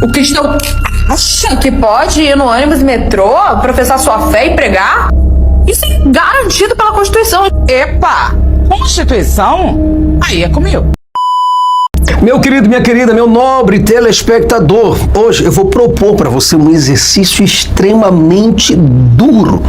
O cristão acha que pode ir no ônibus e metrô, professar sua fé e pregar? Isso é garantido pela Constituição. Epa! Constituição? Aí é comigo. Meu querido, minha querida, meu nobre telespectador, hoje eu vou propor para você um exercício extremamente duro.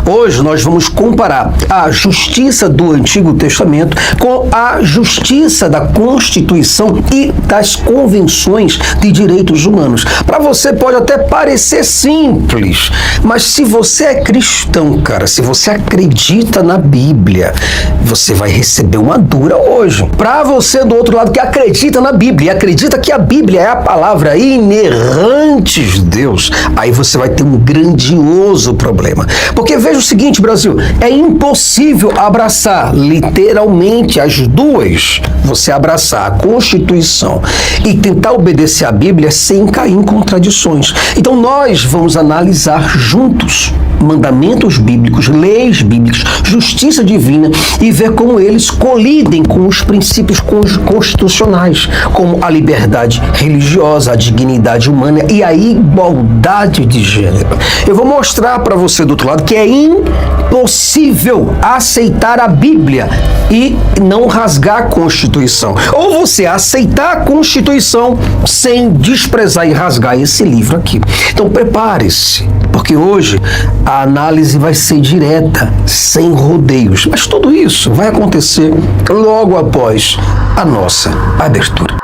Hoje nós vamos comparar a justiça do Antigo Testamento com a justiça da Constituição e das convenções de direitos humanos. Para você pode até parecer simples, mas se você é cristão, cara, se você acredita na Bíblia, você vai receber uma dura hoje. Para você do outro lado que acredita na Bíblia e acredita que a Bíblia é a palavra inerrante de Deus, aí você vai ter um grandioso problema. Porque veja o seguinte, Brasil, é impossível abraçar literalmente as duas, você abraçar a Constituição e tentar obedecer a Bíblia sem cair em contradições. Então nós vamos analisar juntos mandamentos bíblicos, leis bíblicas, justiça divina e ver como eles colidem com os princípios constitucionais, como a liberdade religiosa, a dignidade humana e a igualdade de gênero. Eu vou mostrar para você do outro lado que é impossível aceitar a Bíblia e não rasgar a Constituição. Ou você aceitar a Constituição sem desprezar e rasgar esse livro aqui. Então prepare-se, porque hoje a análise vai ser direta, sem rodeios. Mas tudo isso vai acontecer logo após a nossa abertura.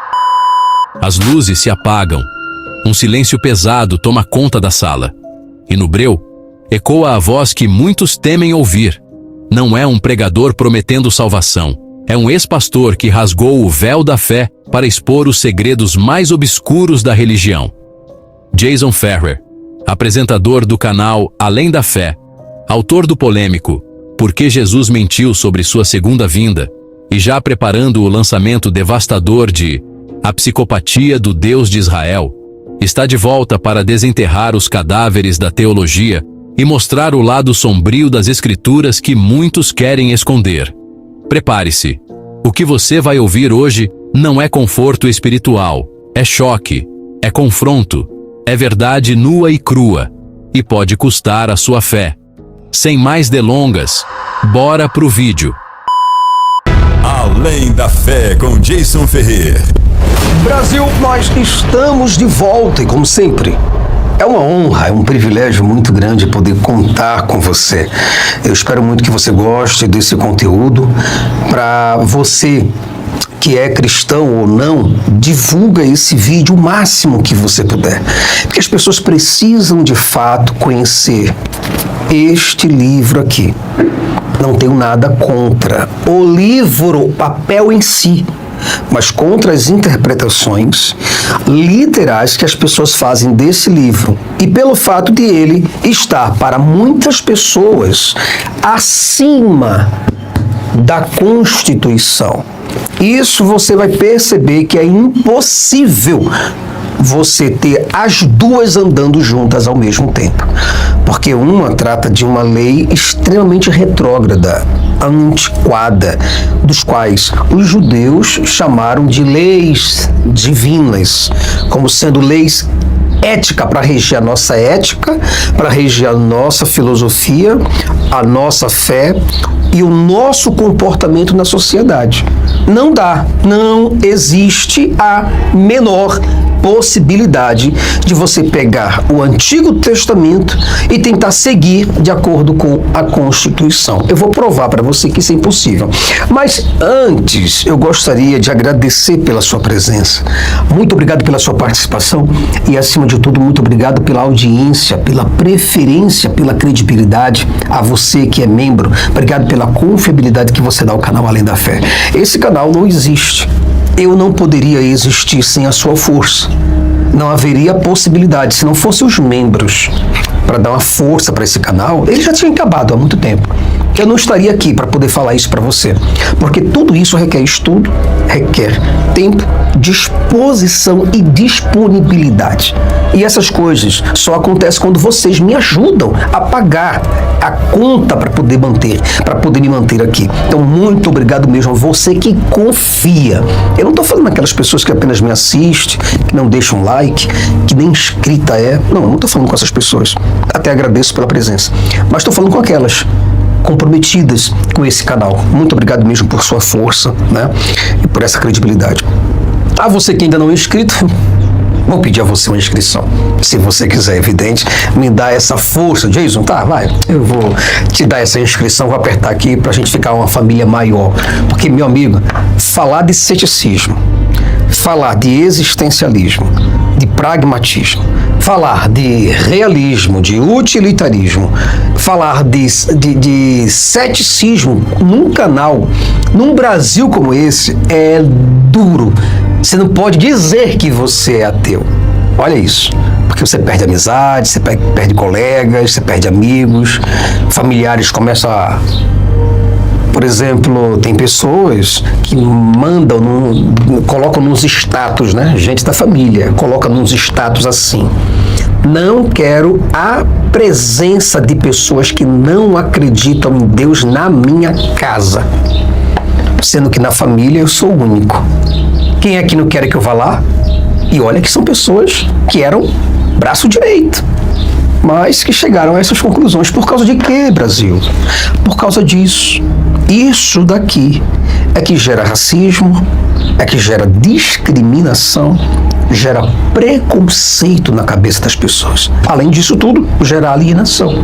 As luzes se apagam. Um silêncio pesado toma conta da sala. E no breu, ecoa a voz que muitos temem ouvir. Não é um pregador prometendo salvação. É um ex-pastor que rasgou o véu da fé para expor os segredos mais obscuros da religião. Jason Ferrer, apresentador do canal Além da Fé, autor do polêmico Por que Jesus mentiu sobre sua segunda vinda, e já preparando o lançamento devastador de A Psicopatia do Deus de Israel, está de volta para desenterrar os cadáveres da teologia e mostrar o lado sombrio das escrituras que muitos querem esconder. Prepare-se. O que você vai ouvir hoje não é conforto espiritual, é choque, é confronto, é verdade nua e crua, e pode custar a sua fé. Sem mais delongas, bora pro vídeo. Além da Fé com Jason Ferrer. Brasil, nós estamos de volta e como sempre, é uma honra, é um privilégio muito grande poder contar com você. Eu espero muito que você goste desse conteúdo. Para você que é cristão ou não, divulga esse vídeo o máximo que você puder, porque as pessoas precisam de fato conhecer este livro aqui. Não tenho nada contra o livro, o papel em si, mas contra as interpretações literais que as pessoas fazem desse livro e pelo fato de ele estar para muitas pessoas acima da Constituição. Isso você vai perceber que é impossível você ter as duas andando juntas ao mesmo tempo, porque uma trata de uma lei extremamente retrógrada, antiquada, dos quais os judeus chamaram de leis divinas, como sendo leis ética para reger a nossa ética, para reger a nossa filosofia, a nossa fé e o nosso comportamento na sociedade. Não dá, não existe a menor possibilidade de você pegar o Antigo Testamento e tentar seguir de acordo com a Constituição. Eu vou provar para você que isso é impossível. Mas antes, eu gostaria de agradecer pela sua presença. Muito obrigado pela sua participação e, acima de tudo, muito obrigado pela audiência, pela preferência, pela credibilidade. A você que é membro, obrigado pela confiabilidade que você dá ao canal Além da Fé. Esse canal não existe. Eu não poderia existir sem a sua força. Não haveria possibilidade, se não fossem os membros para dar uma força para esse canal, ele já tinha acabado há muito tempo. eu não estaria aqui para poder falar isso para você, porque tudo isso requer estudo, requer tempo, disposição e disponibilidade. E essas coisas só acontecem quando vocês me ajudam a pagar a conta para poder me manter aqui. Então, muito obrigado mesmo a você que confia. Eu não estou falando aquelas pessoas que apenas me assistem, que não deixam like, que nem inscrita é. Não estou falando com essas pessoas. Até agradeço pela presença. Mas estou falando com aquelas comprometidas com esse canal. Muito obrigado mesmo por sua força, né? E por essa credibilidade. A você que ainda não é inscrito, vou pedir a você uma inscrição. Se você quiser, evidente, me dá essa força. Jason, tá, vai. Eu vou te dar essa inscrição, vou apertar aqui pra gente ficar uma família maior. Porque, meu amigo, falar de ceticismo, falar de existencialismo, de pragmatismo, falar de realismo, de utilitarismo, falar de ceticismo num canal, num Brasil como esse, é duro. Você não pode dizer que você é ateu. Olha isso. Porque você perde amizade, você perde colegas, você perde amigos, familiares começam a... Por exemplo, tem pessoas que colocam nos status, né? Gente da família, coloca nos status assim: não quero a presença de pessoas que não acreditam em Deus na minha casa. Sendo que na família eu sou o único. Quem é que não quer que eu vá lá? E olha que são pessoas que eram braço direito, mas que chegaram a essas conclusões. Por causa de quê, Brasil? Por causa disso. Isso daqui é que gera racismo, é que gera discriminação, gera preconceito na cabeça das pessoas. Além disso tudo, gera alienação.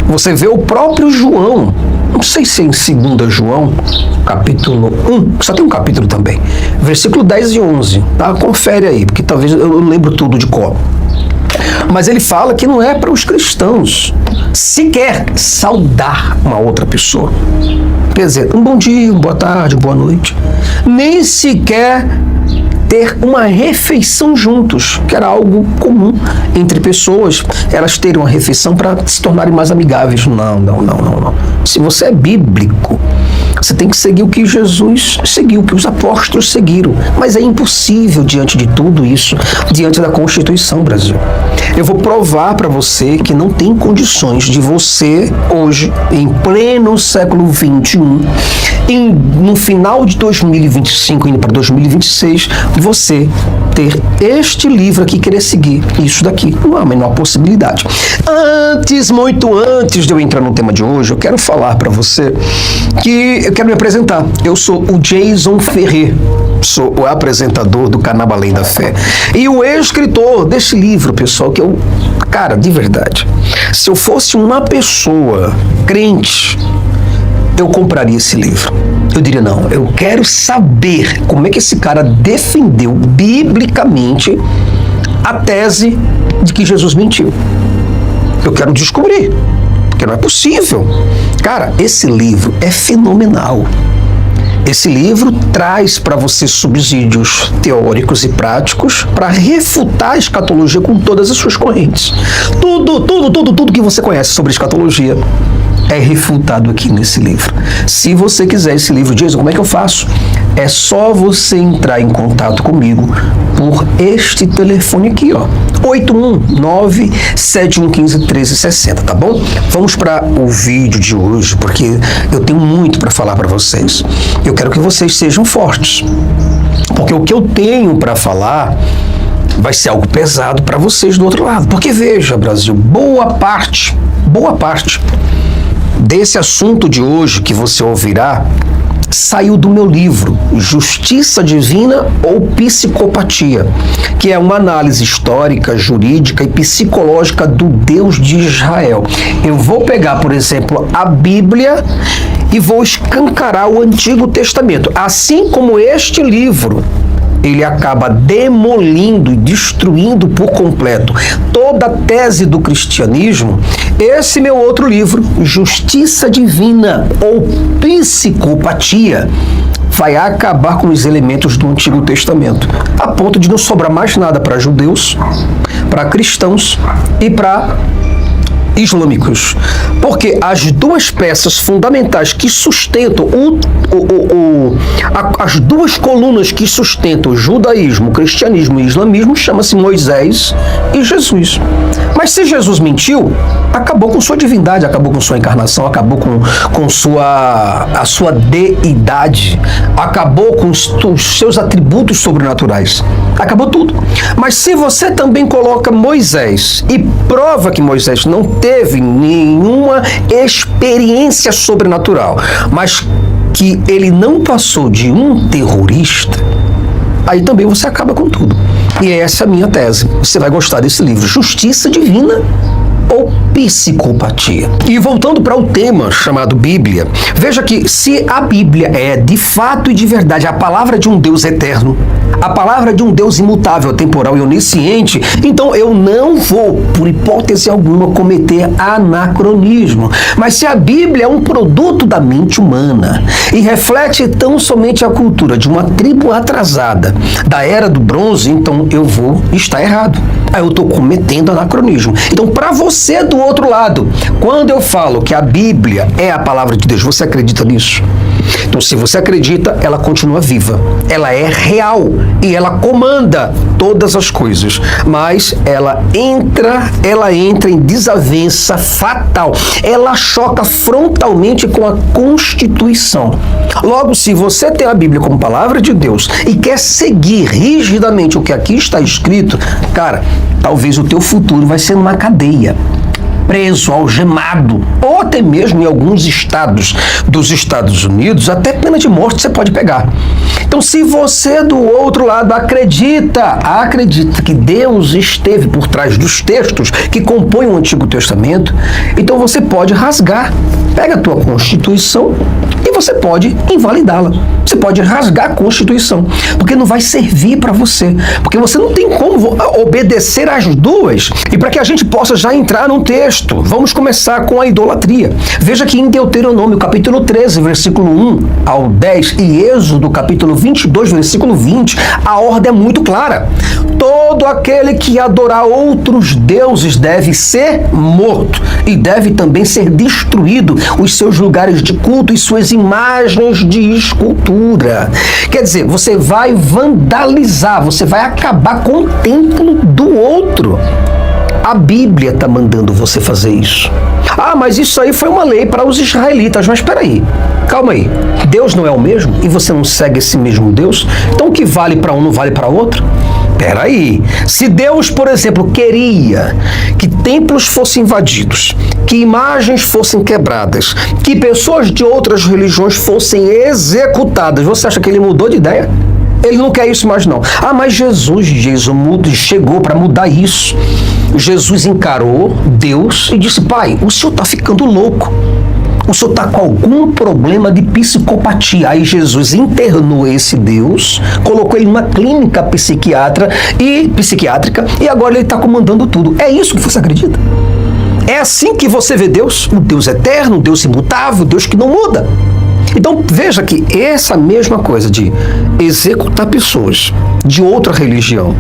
Você vê o próprio João, não sei se é em 2 João, capítulo 1, só tem um capítulo também, versículo 10 e 11, tá? Confere aí, porque talvez eu lembro tudo de cor. Mas ele fala que não é para os cristãos sequer saudar uma outra pessoa. Quer dizer, um bom dia, uma boa tarde, boa noite. Nem sequer ter uma refeição juntos, que era algo comum entre pessoas, elas terem uma refeição para se tornarem mais amigáveis. Não. Se você é bíblico, você tem que seguir o que Jesus seguiu, o que os apóstolos seguiram. Mas é impossível diante de tudo isso, diante da Constituição, Brasil. Eu vou provar para você que não tem condições de você, hoje, em pleno século XXI, no final de 2025, indo para 2026, você ter este livro aqui, querer seguir isso daqui. Não há a menor possibilidade. Muito antes de eu entrar no tema de hoje, eu quero falar para você que eu quero me apresentar. Eu sou o Jason Ferrer, sou o apresentador do canal Além da Fé e o escritor desse livro, pessoal, que eu, cara, de verdade, se eu fosse uma pessoa crente, eu compraria esse livro. Eu diria, não, eu quero saber como é que esse cara defendeu biblicamente a tese de que Jesus mentiu. Eu quero descobrir, porque não é possível. Cara, esse livro é fenomenal. Esse livro traz para você subsídios teóricos e práticos para refutar a escatologia com todas as suas correntes. Tudo que você conhece sobre escatologia é refutado aqui nesse livro. Se você quiser esse livro, Jason, como é que eu faço? É só você entrar em contato comigo por este telefone aqui, ó, 819-7115-1360, tá bom? Vamos para o vídeo de hoje, porque eu tenho muito para falar para vocês. Eu quero que vocês sejam fortes, porque o que eu tenho para falar vai ser algo pesado para vocês do outro lado. Porque veja, Brasil, boa parte desse assunto de hoje que você ouvirá saiu do meu livro Justiça Divina ou Psicopatia, que é uma análise histórica, jurídica e psicológica do Deus de Israel. Eu vou pegar, por exemplo, a Bíblia e vou escancarar o Antigo Testamento, assim como este livro. Ele acaba demolindo e destruindo por completo toda a tese do cristianismo. Esse meu outro livro, Justiça Divina ou Psicopatia, vai acabar com os elementos do Antigo Testamento, a ponto de não sobrar mais nada para judeus, para cristãos e para islâmicos, porque as duas peças fundamentais que sustentam as duas colunas que sustentam o judaísmo, o cristianismo e o islamismo chama-se Moisés e Jesus. Mas se Jesus mentiu, acabou com sua divindade, acabou com sua encarnação, acabou com a sua deidade, acabou com os seus atributos sobrenaturais, acabou tudo. Mas se você também coloca Moisés e prova que Moisés não teve nenhuma experiência sobrenatural, mas que ele não passou de um terrorista, aí também você acaba com tudo. E essa é a minha tese. Você vai gostar desse livro, Justiça Divina ou Psicopatia. E voltando para o tema chamado Bíblia, veja que se a Bíblia é de fato e de verdade a palavra de um Deus eterno, a palavra de um Deus imutável, temporal e onisciente, então eu não vou, por hipótese alguma, cometer anacronismo. Mas se a Bíblia é um produto da mente humana e reflete tão somente a cultura de uma tribo atrasada da Era do Bronze, então eu vou estar errado. Aí eu estou cometendo anacronismo. Então, para você do outro lado, quando eu falo que a Bíblia é a palavra de Deus, você acredita nisso? Então, se você acredita, ela continua viva. Ela é real e ela comanda todas as coisas. Mas ela entra em desavença fatal. Ela choca frontalmente com a Constituição. Logo, se você tem a Bíblia como palavra de Deus e quer seguir rigidamente o que aqui está escrito, cara, talvez o teu futuro vai ser numa cadeia, preso, algemado, ou até mesmo em alguns estados dos Estados Unidos, até pena de morte você pode pegar. Então, se você do outro lado acredita que Deus esteve por trás dos textos que compõem o Antigo Testamento, então você pode rasgar. Pega a tua Constituição e você pode invalidá-la. Você pode rasgar a Constituição, porque não vai servir para você, porque você não tem como obedecer às duas. E para que a gente possa já entrar num texto, vamos começar com a idolatria. Veja que em Deuteronômio, capítulo 13, versículo 1 ao 10, e Êxodo, capítulo 22, versículo 20, a ordem é muito clara. Todo aquele que adorar outros deuses deve ser morto e deve também ser destruído os seus lugares de culto e suas imagens de escultura. Quer dizer, você vai vandalizar, você vai acabar com o templo do outro. A Bíblia está mandando você fazer isso. Ah, mas isso aí foi uma lei para os israelitas. Mas espera aí, calma aí. Deus não é o mesmo? E você não segue esse mesmo Deus? Então o que vale para um não vale para outro? Espera aí. Se Deus, por exemplo, queria que templos fossem invadidos, que imagens fossem quebradas, que pessoas de outras religiões fossem executadas, você acha que ele mudou de ideia? Ele não quer isso mais não. Ah, mas Jesus chegou para mudar isso. Jesus encarou Deus e disse: Pai, o senhor está ficando louco. O senhor está com algum problema de psicopatia. Aí Jesus internou esse Deus, colocou ele numa clínica psiquiátrica e agora ele está comandando tudo. É isso que você acredita? É assim que você vê Deus? Um Deus eterno, um Deus imutável, um Deus que não muda. Então veja que essa mesma coisa de executar pessoas de outra religião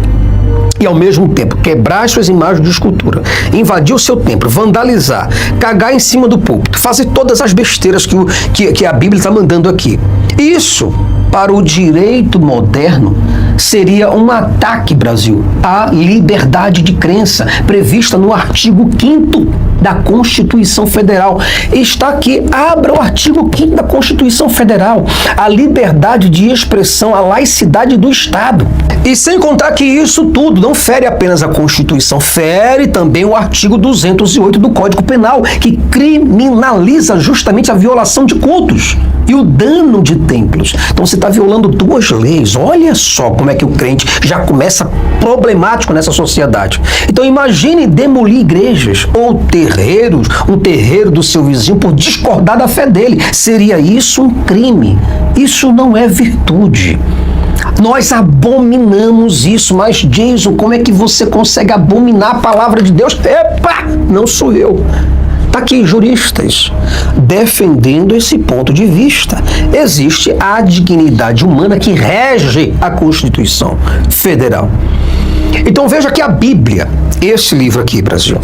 e ao mesmo tempo quebrar as suas imagens de escultura, invadir o seu templo, vandalizar, cagar em cima do púlpito, fazer todas as besteiras que a Bíblia está mandando aqui. Isso, para o direito moderno, seria um ataque, Brasil, à liberdade de crença prevista no artigo 5º da Constituição Federal. Está aqui, abra o artigo 5º da Constituição Federal, a liberdade de expressão, a laicidade do Estado. E sem contar que isso tudo não fere apenas a Constituição, fere também o artigo 208 do Código Penal, que criminaliza justamente a violação de cultos e o dano de templos. Então você está violando duas leis. Olha só como é que o crente já começa problemático nessa sociedade. Então imagine demolir igrejas ou terreiros, um terreiro do seu vizinho por discordar da fé dele. Seria isso um crime? Isso não é virtude. Nós abominamos isso, mas Jason, como é que você consegue abominar a palavra de Deus? Epa, não sou eu. Está aqui, juristas, defendendo esse ponto de vista. Existe a dignidade humana que rege a Constituição Federal. Então veja que a Bíblia, esse livro aqui, Brasil,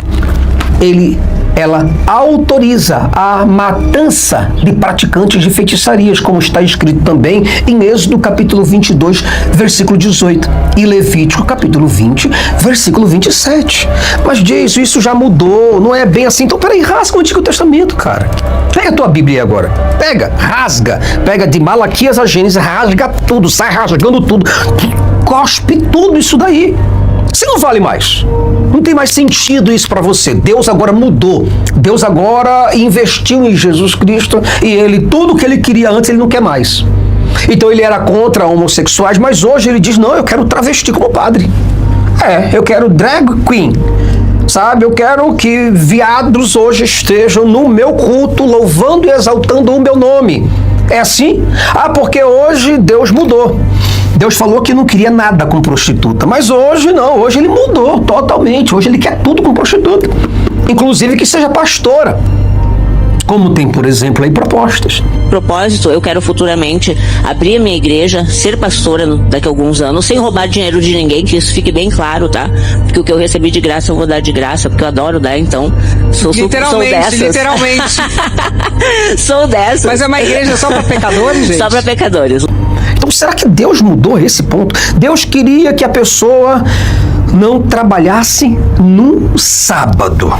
ele ela autoriza a matança de praticantes de feitiçarias, como está escrito também em Êxodo capítulo 22, versículo 18, e Levítico capítulo 20, versículo 27. Mas diz, isso já mudou, não é bem assim. Então peraí, rasga o Antigo Testamento, cara. Pega a tua Bíblia aí agora, pega, rasga, pega de Malaquias a Gênesis, rasga tudo, sai rasgando tudo, cospe tudo isso daí. Você não vale mais. Não tem mais sentido isso para você. Deus agora mudou. Deus agora investiu em Jesus Cristo e tudo que ele queria antes, ele não quer mais. Então ele era contra homossexuais, mas hoje ele diz, não, eu quero travesti como padre. Eu quero drag queen. Sabe, eu quero que viados hoje estejam no meu culto, louvando e exaltando o meu nome. É assim? Porque hoje Deus mudou. Deus falou que não queria nada com prostituta, mas hoje não, hoje ele mudou totalmente, hoje ele quer tudo com prostituta, inclusive que seja pastora, como tem, por exemplo, aí propostas. Propósito, eu quero futuramente abrir a minha igreja, ser pastora daqui a alguns anos, sem roubar dinheiro de ninguém, que isso fique bem claro, tá? Porque o que eu recebi de graça eu vou dar de graça, porque eu adoro dar, então sou dessas. Literalmente. Sou dessas. Mas é uma igreja só para pecadores, gente? Só para pecadores. Então será que Deus mudou esse ponto? Deus queria que a pessoa não trabalhasse no sábado.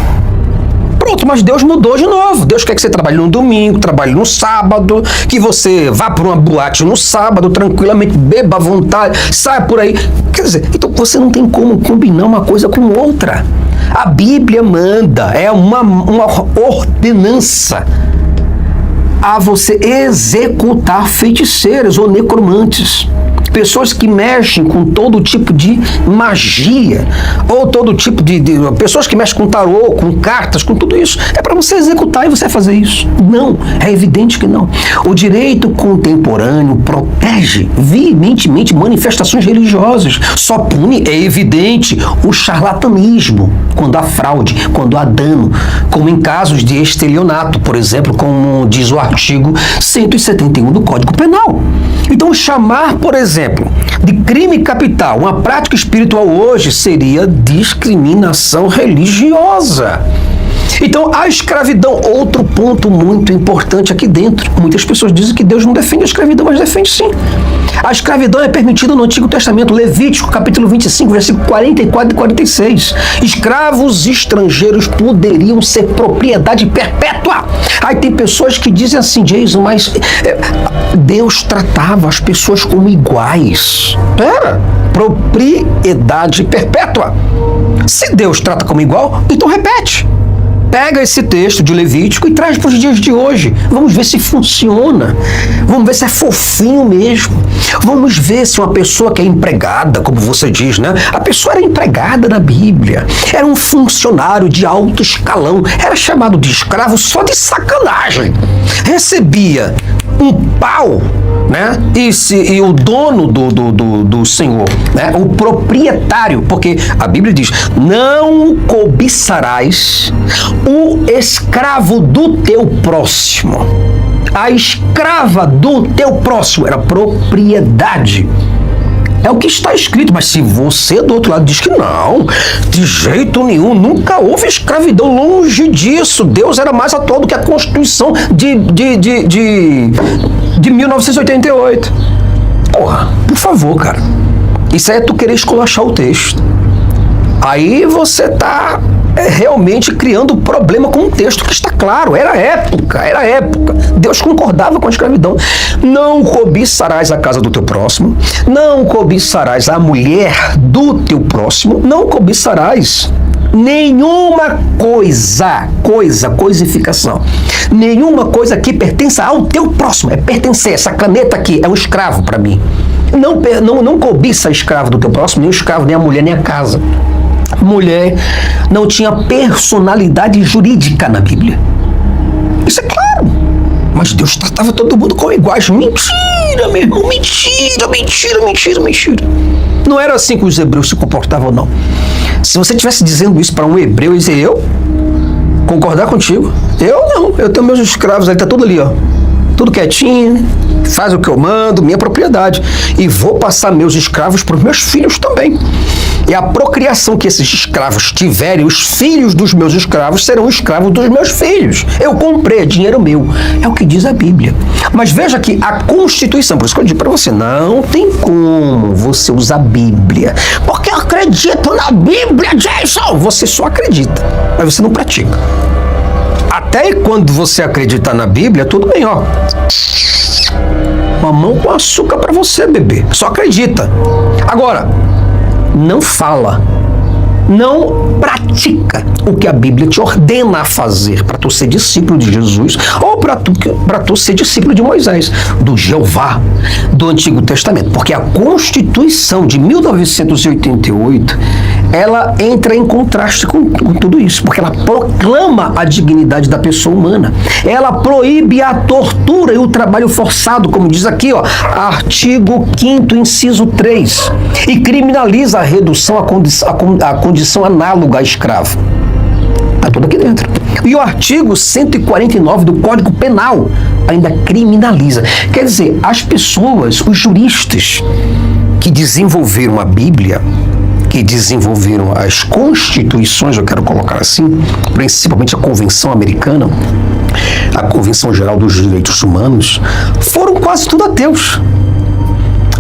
Pronto, mas Deus mudou de novo. Deus quer que você trabalhe no domingo, trabalhe no sábado, que você vá para uma boate no sábado, tranquilamente, beba à vontade, saia por aí. Quer dizer, então você não tem como combinar uma coisa com outra. A Bíblia manda, é uma ordenança a você executar feiticeiros ou necromantes. Pessoas que mexem com todo tipo de magia, ou todo tipo de pessoas que mexem com tarô, com cartas, com tudo isso. É para você executar e você fazer isso. Não, é evidente que não. O direito contemporâneo protege veementemente manifestações religiosas. Só pune, é evidente, o charlatanismo, quando há fraude, quando há dano, como em casos de estelionato, por exemplo, como diz o artigo 171 do Código Penal. Então, chamar, por exemplo, de crime capital uma prática espiritual hoje seria discriminação religiosa. Então, a escravidão, outro ponto muito importante aqui dentro. Muitas pessoas dizem que Deus não defende a escravidão, mas defende sim. A escravidão é permitida no Antigo Testamento, Levítico, capítulo 25, versículo 44 e 46. Escravos estrangeiros poderiam ser propriedade perpétua. Aí tem pessoas que dizem assim, Jason, mas Deus tratava as pessoas como iguais. Propriedade perpétua. Se Deus trata como igual, então repete. Pega esse texto de Levítico e traz para os dias de hoje. Vamos ver se funciona. Vamos ver se é fofinho mesmo. Vamos ver se uma pessoa que é empregada, como você diz, né? A pessoa era empregada na Bíblia. Era um funcionário de alto escalão. Era chamado de escravo só de sacanagem. Recebia um pau, né? E o dono do senhor, né? O proprietário, porque a Bíblia diz, não cobiçarás o escravo do teu próximo. A escrava do teu próximo era propriedade. É o que está escrito, mas se você do outro lado diz que não, de jeito nenhum, nunca houve escravidão, longe disso. Deus era mais atual do que a Constituição de 1988. Porra, por favor, cara. Isso aí é tu querer esculachar o texto. Aí você tá realmente criando problema com um texto que está claro. Era época. Deus concordava com a escravidão. Não cobiçarás a casa do teu próximo, não cobiçarás a mulher do teu próximo, não cobiçarás nenhuma coisificação, nenhuma coisa que pertença ao teu próximo. É pertencer. Essa caneta aqui é um escravo para mim. Não cobiça escravo do teu próximo, nem o escravo, nem a mulher, nem a casa. Mulher não tinha personalidade jurídica na Bíblia. Isso é claro. Mas Deus tratava todo mundo como iguais. Mentira, meu irmão. Mentira. Não era assim que os hebreus se comportavam, não. Se você estivesse dizendo isso para um hebreu, ele dizer, eu concordar contigo? Eu não. Eu tenho meus escravos, ele tá tudo ali, ó. Tudo quietinho, faz o que eu mando, minha propriedade. E vou passar meus escravos para os meus filhos também. E a procriação que esses escravos tiverem, os filhos dos meus escravos serão escravos dos meus filhos. Eu comprei, é dinheiro meu. É o que diz a Bíblia. Mas veja que a Constituição, por isso que eu digo para você, não tem como você usar a Bíblia. Porque eu acredito na Bíblia, Jason! Você só acredita, mas você não pratica. Até quando você acreditar na Bíblia, tudo bem, ó. Mamão com açúcar para você, bebê. Só acredita. Agora, não fala, não pratica o que a Bíblia te ordena a fazer para tu ser discípulo de Jesus ou para tu ser discípulo de Moisés, do Jeová, do Antigo Testamento. Porque a Constituição de 1988, ela entra em contraste com tudo isso, porque ela proclama a dignidade da pessoa humana. Ela proíbe a tortura e o trabalho forçado, como diz aqui, ó, artigo 5º, inciso 3, e criminaliza a redução à condição análoga a escravo. Está tudo aqui dentro. E o artigo 149 do Código Penal ainda criminaliza. Quer dizer, as pessoas, os juristas que desenvolveram a Bíblia, que desenvolveram as constituições, eu quero colocar assim, principalmente a Convenção Americana, a Convenção Geral dos Direitos Humanos, foram quase tudo ateus.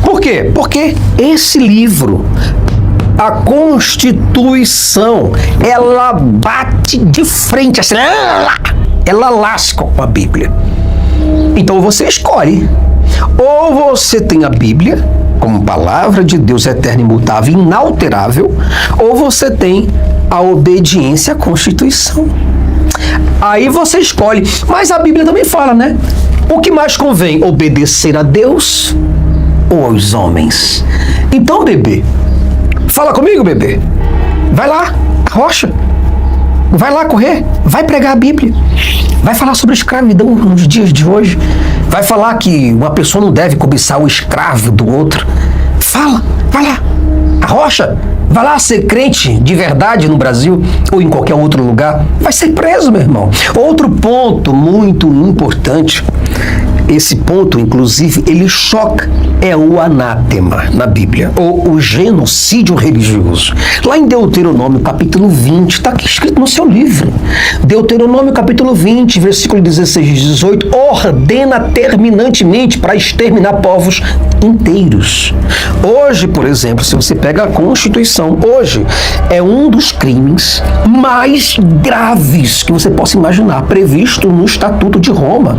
Por quê? Porque esse livro, a Constituição, ela bate de frente, assim, ela lasca com a Bíblia. Então você escolhe. Ou você tem a Bíblia como palavra de Deus eterna, imutável, inalterável, ou você tem a obediência à Constituição. Aí você escolhe. Mas a Bíblia também fala, né? O que mais convém? Obedecer a Deus ou aos homens? Então, bebê, fala comigo, bebê. Vai lá, arrocha. Vai lá correr. Vai pregar a Bíblia. Vai falar sobre escravidão nos dias de hoje. Vai falar que uma pessoa não deve cobiçar o escravo do outro. Fala, vai lá. Arrocha. Vai lá ser crente de verdade no Brasil ou em qualquer outro lugar. Vai ser preso, meu irmão. Outro ponto muito importante. Esse ponto, inclusive, ele choca, é o anátema na Bíblia, ou o genocídio religioso. Lá em Deuteronômio, capítulo 20, está aqui escrito no seu livro. Deuteronômio, capítulo 20, versículo 16 e 18, ordena terminantemente para exterminar povos inteiros. Hoje, por exemplo, se você pega a Constituição, hoje é um dos crimes mais graves que você possa imaginar, previsto no Estatuto de Roma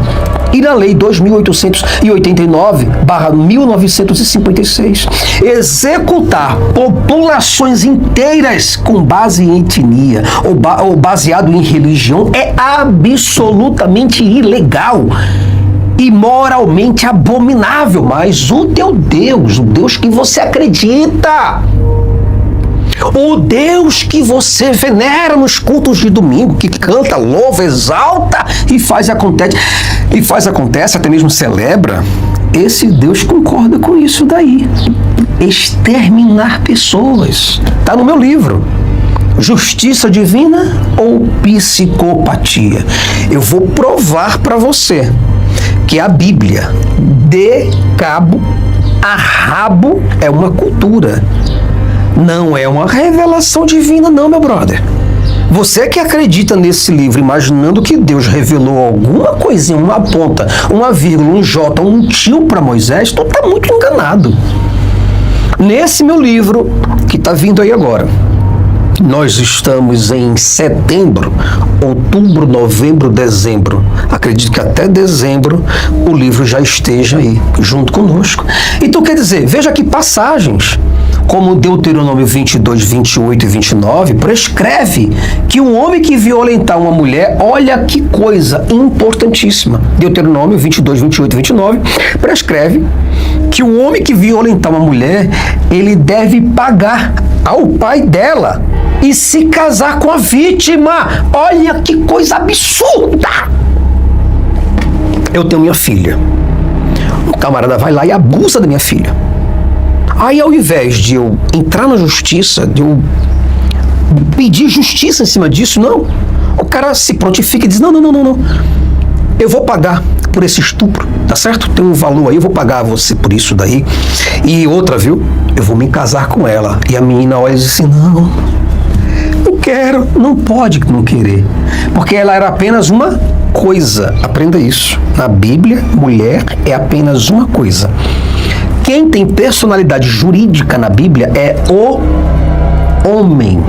e na Lei 2889/1956. Executar populações inteiras com base em etnia ou baseado em religião é absolutamente ilegal e moralmente abominável. Mas o teu Deus, o Deus que você acredita, o Deus que você venera nos cultos de domingo, que canta, louva, exalta e faz acontece, até mesmo celebra, esse Deus concorda com isso daí. Exterminar pessoas. Está no meu livro. Justiça divina ou psicopatia? Eu vou provar para você que a Bíblia, de cabo a rabo, é uma cultura. Não é uma revelação divina, não, meu brother. Você que acredita nesse livro imaginando que Deus revelou alguma coisinha, uma ponta, uma vírgula, um J, um tio para Moisés, tu tá muito enganado. Nesse meu livro, que tá vindo aí agora, nós estamos em setembro, outubro, novembro, dezembro. Acredito que até dezembro o livro já esteja aí, junto conosco. Então, quer dizer, veja que passagens como Deuteronômio 22, 28 e 29, prescreve que um homem que violentar uma mulher, olha que coisa importantíssima. Deuteronômio 22, 28 e 29, prescreve que um homem que violentar uma mulher, ele deve pagar ao pai dela e se casar com a vítima. Olha que coisa absurda! Eu tenho minha filha. Um camarada vai lá e abusa da minha filha. Aí, ao invés de eu entrar na justiça, de eu pedir justiça em cima disso, não. O cara se prontifica e diz, não. eu vou pagar por esse estupro, tá certo? Tem um valor aí, eu vou pagar a você por isso daí. E outra, viu? Eu vou me casar com ela. E a menina olha e diz assim, não quero. Não pode não querer. Porque ela era apenas uma coisa. Aprenda isso. Na Bíblia, mulher é apenas uma coisa. Quem tem personalidade jurídica na Bíblia é o homem,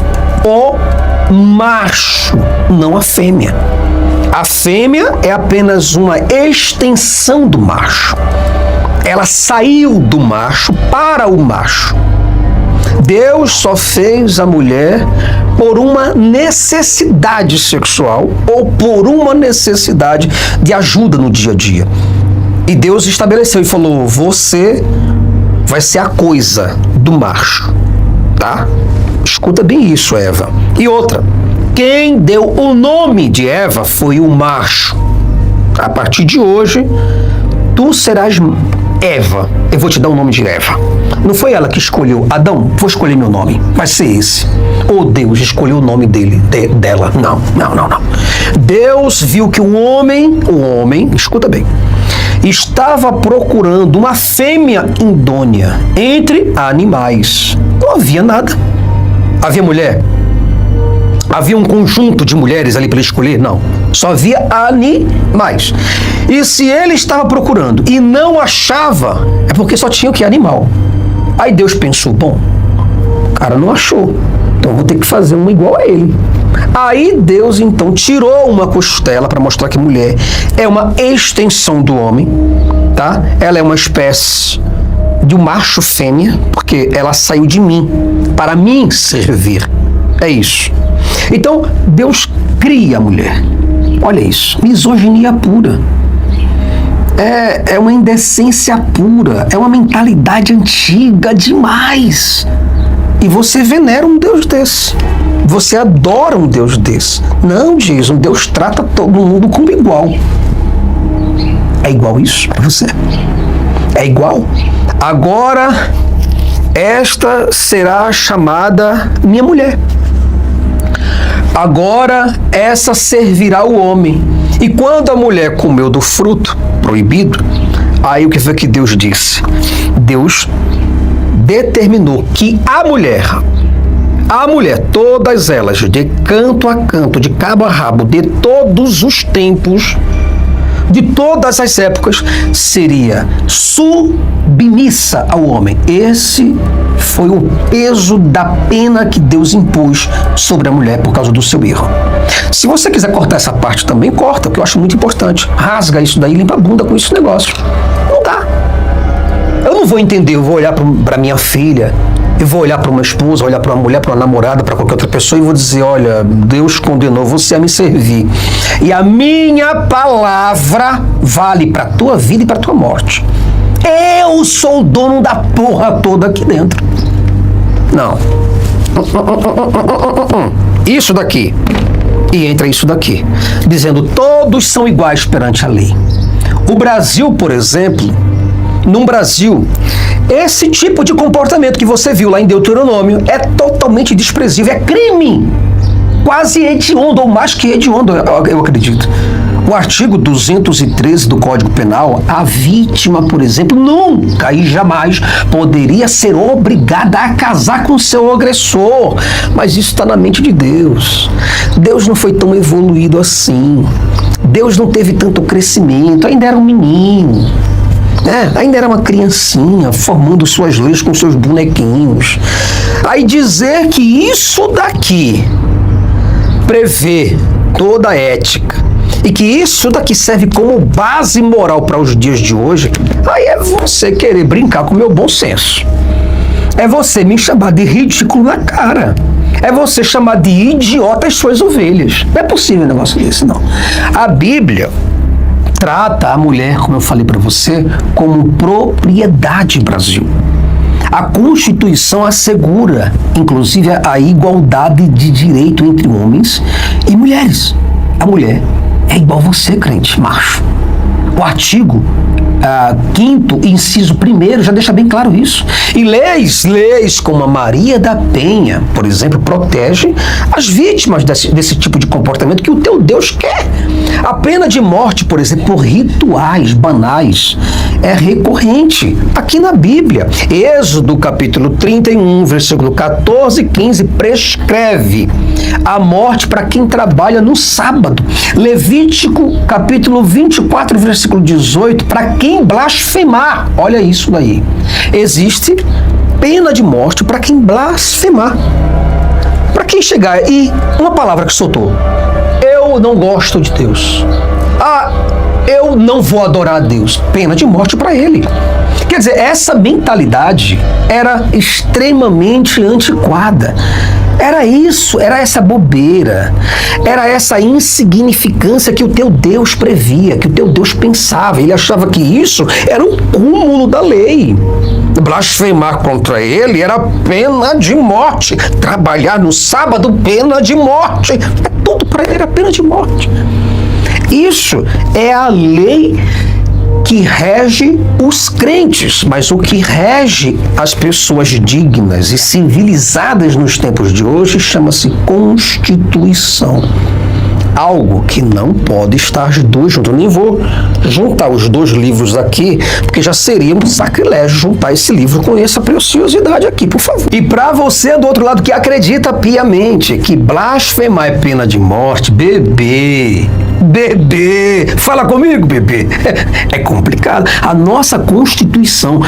o macho, não a fêmea. A fêmea é apenas uma extensão do macho. Ela saiu do macho para o macho. Deus só fez a mulher por uma necessidade sexual ou por uma necessidade de ajuda no dia a dia. E Deus estabeleceu e falou, você vai ser a coisa do macho, tá? Escuta bem isso, Eva. E outra, quem deu o nome de Eva foi o macho. A partir de hoje, tu serás Eva. Eu vou te dar o nome de Eva. Não foi ela que escolheu Adão, vou escolher meu nome, vai ser esse. Ou Deus escolheu o nome dela. Não. Deus viu que o homem, escuta bem, estava procurando uma fêmea idônea entre animais. Não havia nada. Havia mulher? Havia um conjunto de mulheres ali para ele escolher? Não. Só havia animais. E se ele estava procurando e não achava, é porque só tinha o que? Animal. Aí Deus pensou, bom, o cara não achou, então vou ter que fazer uma igual a ele. Aí Deus então tirou uma costela para mostrar que mulher é uma extensão do homem, tá? Ela é uma espécie de um macho fêmea, porque ela saiu de mim, para mim servir. É isso. Então, Deus cria a mulher. Olha isso, misoginia pura. É uma indecência pura, é uma mentalidade antiga demais. E você venera um Deus desse. Você adora um Deus desse. Não, diz, um Deus trata todo mundo como igual. É igual isso para você? É igual? Agora, esta será chamada minha mulher. Agora, essa servirá o homem. E quando a mulher comeu do fruto proibido, aí o que foi que Deus disse? Deus determinou que a mulher, todas elas, de canto a canto, de cabo a rabo, de todos os tempos, de todas as épocas, seria submissa ao homem. Esse foi o peso da pena que Deus impôs sobre a mulher por causa do seu erro. Se você quiser cortar essa parte também, corta, que eu acho muito importante. Rasga isso daí, limpa a bunda com esse negócio. Não dá. Eu não vou entender, eu vou olhar para minha filha, eu vou olhar para uma esposa, olhar para uma mulher, para uma namorada, para qualquer outra pessoa e vou dizer, olha, Deus condenou você a me servir. E a minha palavra vale para a tua vida e para a tua morte. Eu sou o dono da porra toda aqui dentro. Não. Isso daqui. E entra isso daqui. Dizendo, todos são iguais perante a lei. O Brasil, por exemplo, no Brasil, esse tipo de comportamento que você viu lá em Deuteronômio é totalmente desprezível, é crime, quase hediondo, ou mais que hediondo, eu acredito. O artigo 213 do Código Penal, a vítima, por exemplo, nunca e jamais poderia ser obrigada a casar com seu agressor. Mas isso está na mente de Deus. Deus não foi tão evoluído assim. Deus não teve tanto crescimento, ainda era um menino. Ainda era uma criancinha formando suas leis com seus bonequinhos. Aí dizer que isso daqui prevê toda a ética e que isso daqui serve como base moral para os dias de hoje, aí é você querer brincar com o meu bom senso. É você me chamar de ridículo na cara. É você chamar de idiota as suas ovelhas. Não é possível um negócio desse, não. A Bíblia trata a mulher, como eu falei para você, como propriedade Brasil. A Constituição assegura, inclusive, a igualdade de direito entre homens e mulheres. A mulher é igual você, crente, macho. O artigo 5º, inciso 1º, já deixa bem claro isso. E leis como a Maria da Penha, por exemplo, protege as vítimas desse tipo de comportamento que o teu Deus quer. A pena de morte, por exemplo, por rituais banais, é recorrente aqui na Bíblia. Êxodo capítulo 31, versículo 14 e 15, prescreve a morte para quem trabalha no sábado. Levítico capítulo 24, versículo 18, para quem blasfemar. Olha isso daí. Existe pena de morte para quem blasfemar. Para quem chegar e uma palavra que soltou: eu não gosto de Deus. Eu não vou adorar a Deus. Pena de morte para ele. Quer dizer, essa mentalidade era extremamente antiquada. Era isso, era essa bobeira, era essa insignificância que o teu Deus previa, que o teu Deus pensava. Ele achava que isso era um cúmulo da lei. Blasfemar contra ele era pena de morte. Trabalhar no sábado, pena de morte. Tudo para ele era pena de morte. Isso é a lei que rege os crentes, mas o que rege as pessoas dignas e civilizadas nos tempos de hoje chama-se Constituição. Algo que não pode estar os dois juntos. Eu nem vou juntar os dois livros aqui, porque já seria um sacrilégio juntar esse livro com essa preciosidade aqui, por favor. E para você do outro lado que acredita piamente que blasfemar é pena de morte, bebê, fala comigo, bebê. É complicado. A nossa Constituição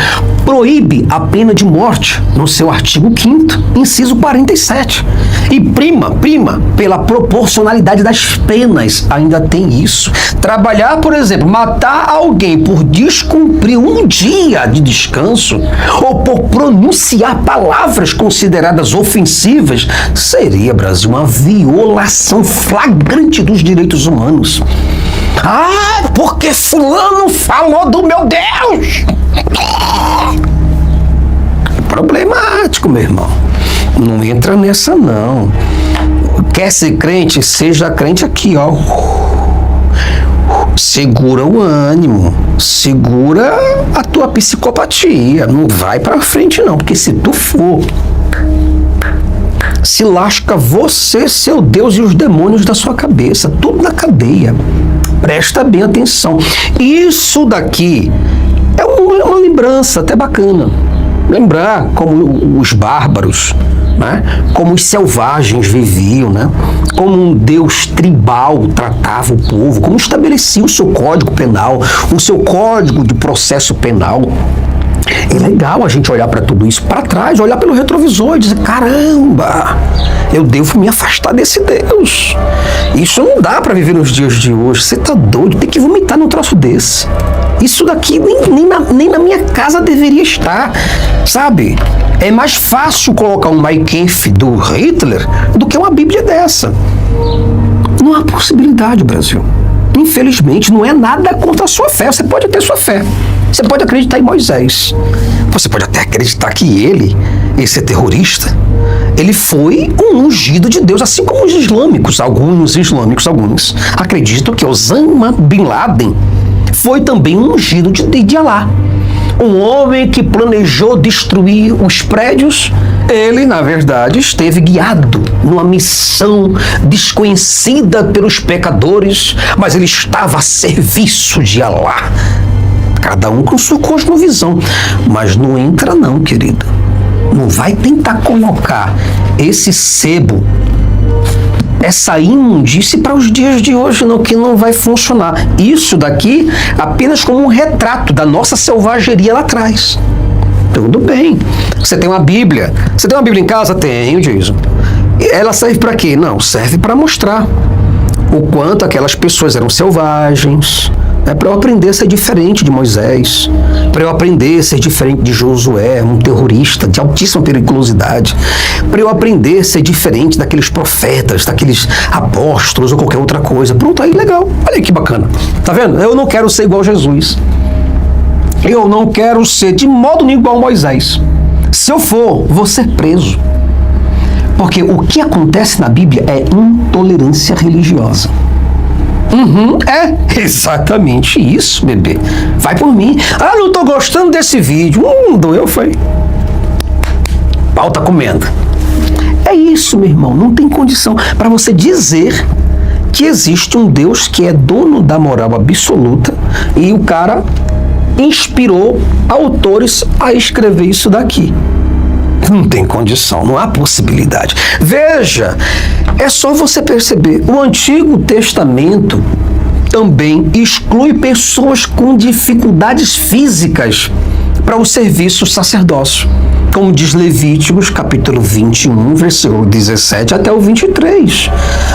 proíbe a pena de morte no seu artigo 5º, inciso 47. E prima pela proporcionalidade das penas, ainda tem isso. Trabalhar, por exemplo, matar alguém por descumprir um dia de descanso ou por pronunciar palavras consideradas ofensivas seria, Brasil, uma violação flagrante dos direitos humanos. Porque fulano falou do meu Deus. Problemático, meu irmão. Não entra nessa, não. Quer ser crente? Seja crente aqui, ó. Segura o ânimo. Segura a tua psicopatia. Não vai pra frente, não. Porque se tu for, se lasca você, seu Deus e os demônios da sua cabeça. Tudo na cadeia. Presta bem atenção. Isso daqui é uma lembrança até bacana. Lembrar como os bárbaros, né? Como os selvagens viviam, né? Como um Deus tribal tratava o povo, como estabelecia o seu código penal, o seu código de processo penal. É legal a gente olhar para tudo isso para trás, olhar pelo retrovisor e dizer: caramba, eu devo me afastar desse Deus. Isso não dá para viver nos dias de hoje. Você tá doido? Tem que vomitar num troço desse. Isso daqui nem na minha casa deveria estar, sabe? É mais fácil colocar um Mein Kampf do Hitler do que uma Bíblia dessa. Não há possibilidade, Brasil. Infelizmente, não é nada contra a sua fé. Você pode ter sua fé. Você pode acreditar em Moisés. Você pode até acreditar que esse terrorista, ele foi um ungido de Deus, assim como os islâmicos. Alguns acreditam que Osama Bin Laden foi também um ungido de Alá. Um homem que planejou destruir os prédios, ele, na verdade, esteve guiado numa missão desconhecida pelos pecadores, mas ele estava a serviço de Alá. Cada um com sua cosmovisão. Mas não entra não, querido. Não vai tentar colocar esse sebo, essa imundície para os dias de hoje, não, que não vai funcionar. Isso daqui apenas como um retrato da nossa selvageria lá atrás. Tudo bem. Você tem uma Bíblia. Você tem uma Bíblia em casa? Tenho, Jason. Ela serve para quê? Não, serve para mostrar o quanto aquelas pessoas eram selvagens. Para eu aprender a ser diferente de Moisés, para eu aprender a ser diferente de Josué, um terrorista de altíssima periculosidade, para eu aprender a ser diferente daqueles profetas, daqueles apóstolos ou qualquer outra coisa. Pronto, aí legal, olha aí que bacana. Tá vendo? Eu não quero ser igual a Jesus. Eu não quero ser de modo nenhum igual a Moisés. Se eu for, vou ser preso. Porque o que acontece na Bíblia é intolerância religiosa. É exatamente isso, bebê. Vai por mim. Ah, não tô gostando desse vídeo. Doeu, foi. Pau tá comendo. É isso, meu irmão. Não tem condição para você dizer que existe um Deus que é dono da moral absoluta e o cara inspirou autores a escrever isso daqui. Não tem condição, não há possibilidade. Veja, é só você perceber, o Antigo Testamento também exclui pessoas com dificuldades físicas para o serviço sacerdócio, como diz Levíticos, capítulo 21, versículo 17 até o 23.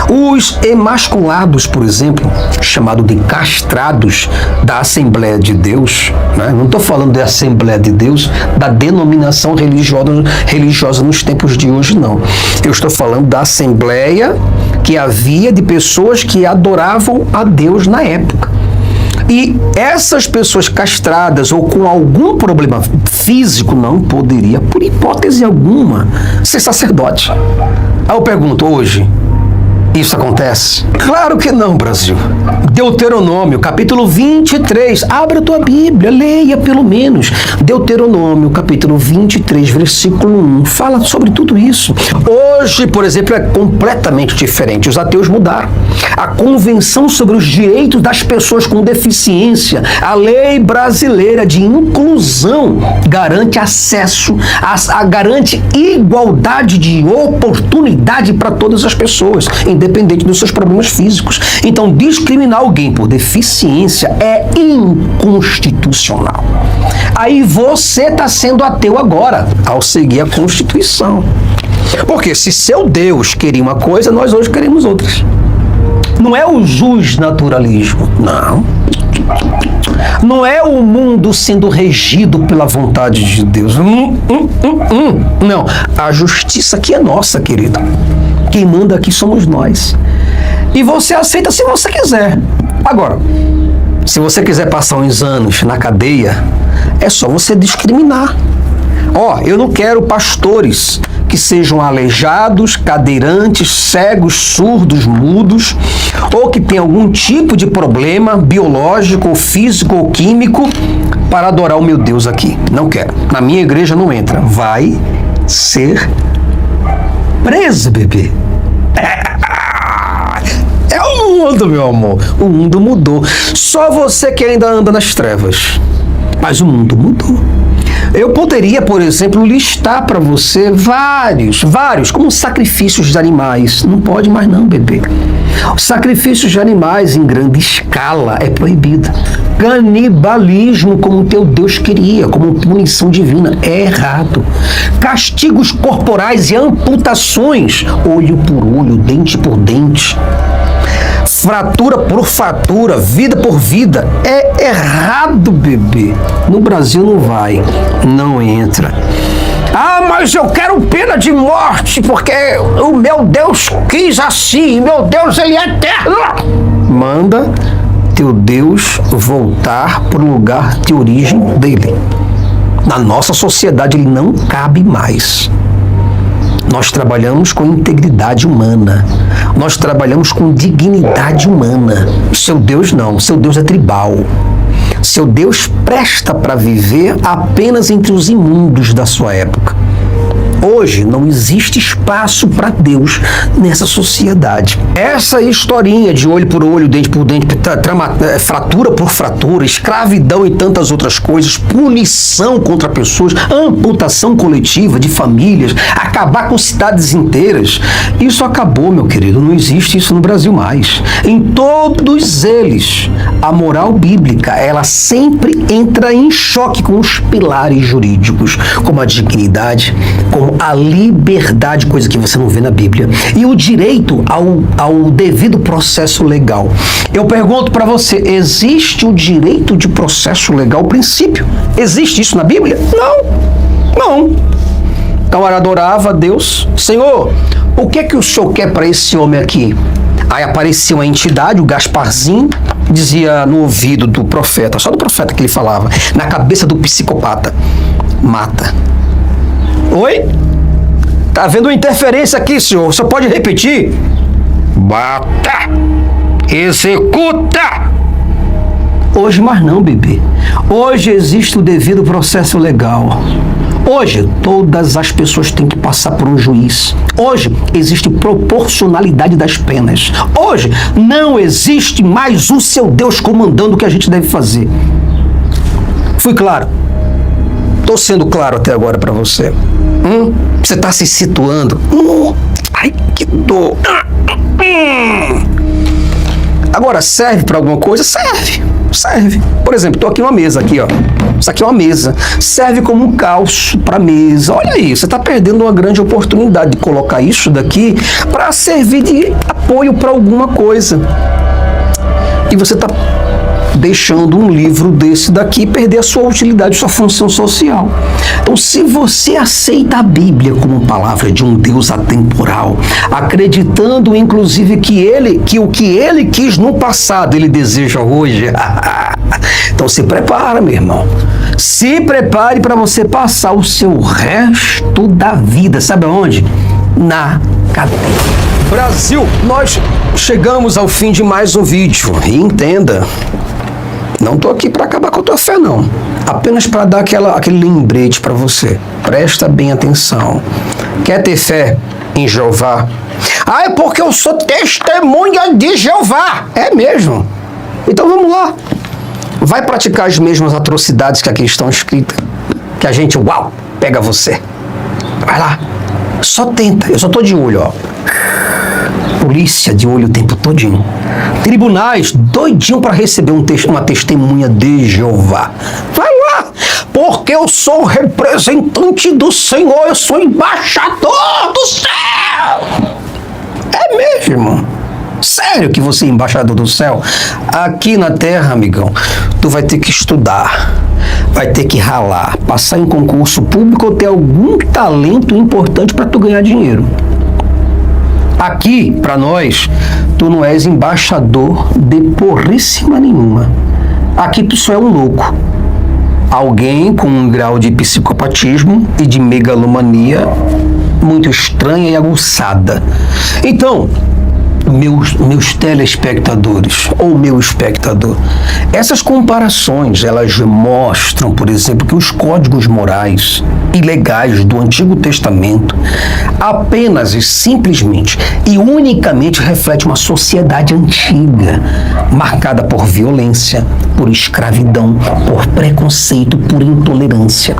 Os emasculados, por exemplo, chamado de castrados da Assembleia de Deus, né? Não estou falando da Assembleia de Deus, da denominação religiosa nos tempos de hoje, não. Eu estou falando da Assembleia que havia de pessoas que adoravam a Deus na época. E essas pessoas castradas ou com algum problema físico não poderia, por hipótese alguma, ser sacerdote. Aí eu pergunto, hoje, isso acontece? Claro que não, Brasil. Deuteronômio, capítulo 23. Abra a tua Bíblia, leia pelo menos. Deuteronômio, capítulo 23, versículo 1. Fala sobre tudo isso. Hoje, por exemplo, é completamente diferente. Os ateus mudaram. A Convenção sobre os Direitos das Pessoas com Deficiência, a lei brasileira de inclusão, garante acesso, garante igualdade de oportunidade para todas as pessoas, independente dos seus problemas físicos. Então, discriminar alguém por deficiência é inconstitucional. Aí você está sendo ateu agora, ao seguir a Constituição. Porque se seu Deus queria uma coisa, nós hoje queremos outras. Não é o justnaturalismo, não. Não é o mundo sendo regido pela vontade de Deus. Não, a justiça aqui é nossa, querido. Quem manda aqui somos nós. E você aceita se você quiser. Agora, se você quiser passar uns anos na cadeia, é só você discriminar. Eu não quero pastores que sejam aleijados, cadeirantes, cegos, surdos, mudos, ou que tenham algum tipo de problema biológico, ou físico ou químico para adorar o meu Deus aqui. Não quero. Na minha igreja não entra. Vai ser preso, bebê. É o mundo, meu amor. O mundo mudou. Só você que ainda anda nas trevas. Mas o mundo mudou. Eu poderia, por exemplo, listar para você vários, como sacrifícios de animais. Não pode mais não, bebê. Sacrifícios de animais em grande escala é proibido. Canibalismo, como teu Deus queria, como punição divina, é errado. Castigos corporais e amputações, olho por olho, dente por dente, fratura por fratura, vida por vida, é errado, bebê. No Brasil não vai, não entra. Mas eu quero pena de morte, porque o meu Deus quis assim, meu Deus, ele é eterno. Manda teu Deus voltar para o lugar de origem dele. Na nossa sociedade ele não cabe mais. Nós trabalhamos com integridade humana. Nós trabalhamos com dignidade humana. Seu Deus não. Seu Deus é tribal. Seu Deus presta para viver apenas entre os imundos da sua época. Hoje não existe espaço para Deus nessa sociedade. Essa historinha de olho por olho, dente por dente, fratura por fratura, escravidão e tantas outras coisas, punição contra pessoas, amputação coletiva de famílias, acabar com cidades inteiras, isso acabou, meu querido. Não existe isso no Brasil mais. Em todos eles, a moral bíblica, ela sempre entra em choque com os pilares jurídicos, como a dignidade, como a liberdade, coisa que você não vê na Bíblia, e o direito ao devido processo legal. Eu pergunto para você, existe o direito de processo legal, princípio? Existe isso na Bíblia? Não. Então ela adorava a Deus. Senhor, o que é que o Senhor quer para esse homem aqui? Aí aparecia uma entidade, o Gasparzinho, dizia no ouvido do profeta, só do profeta que ele falava, na cabeça do psicopata: mata. Oi? Tá havendo uma interferência aqui, senhor. Você pode repetir? Mata. Executa! Hoje mais não, bebê. Hoje existe o devido processo legal. Hoje, todas as pessoas têm que passar por um juiz. Hoje, existe proporcionalidade das penas. Hoje, não existe mais o seu Deus comandando o que a gente deve fazer. Fui claro? Estou sendo claro até agora para você. Você está se situando? Ai, que dor. Agora, serve para alguma coisa? Serve. Por exemplo, estou aqui numa mesa aqui, ó. Isso aqui é uma mesa. Serve como um calço para mesa. Olha aí, você está perdendo uma grande oportunidade de colocar isso daqui para servir de apoio para alguma coisa. E você está deixando um livro desse daqui perder a sua utilidade, sua função social. Então, se você aceita a Bíblia como palavra de um Deus atemporal, acreditando inclusive que o que ele quis no passado, ele deseja hoje, então se prepara, meu irmão. Se prepare para você passar o seu resto da vida, sabe aonde? Na cadeia. Brasil, nós chegamos ao fim de mais um vídeo. E entenda, não estou aqui para acabar com a tua fé, não. Apenas para dar aquele lembrete para você. Presta bem atenção. Quer ter fé em Jeová? É porque eu sou testemunha de Jeová. É mesmo? Então vamos lá. Vai praticar as mesmas atrocidades que aqui estão escritas. Que a gente, pega você. Vai lá. Só tenta. Eu só estou de olho, ó. Polícia de olho o tempo todinho. Tribunais doidinho para receber uma testemunha de Jeová. Vai lá, porque eu sou representante do Senhor, eu sou embaixador do céu. É mesmo? Sério que você é embaixador do céu? Aqui na terra, amigão, tu vai ter que estudar, vai ter que ralar, passar em concurso público ou ter algum talento importante para tu ganhar dinheiro. Aqui, para nós, tu não és embaixador de porríssima nenhuma. Aqui tu só é um louco. Alguém com um grau de psicopatismo e de megalomania muito estranha e aguçada. Então, meus telespectadores, ou meu espectador, essas comparações, elas mostram, por exemplo, que os códigos morais e legais do Antigo Testamento apenas e simplesmente e unicamente refletem uma sociedade antiga, marcada por violência, por escravidão, por preconceito, por intolerância.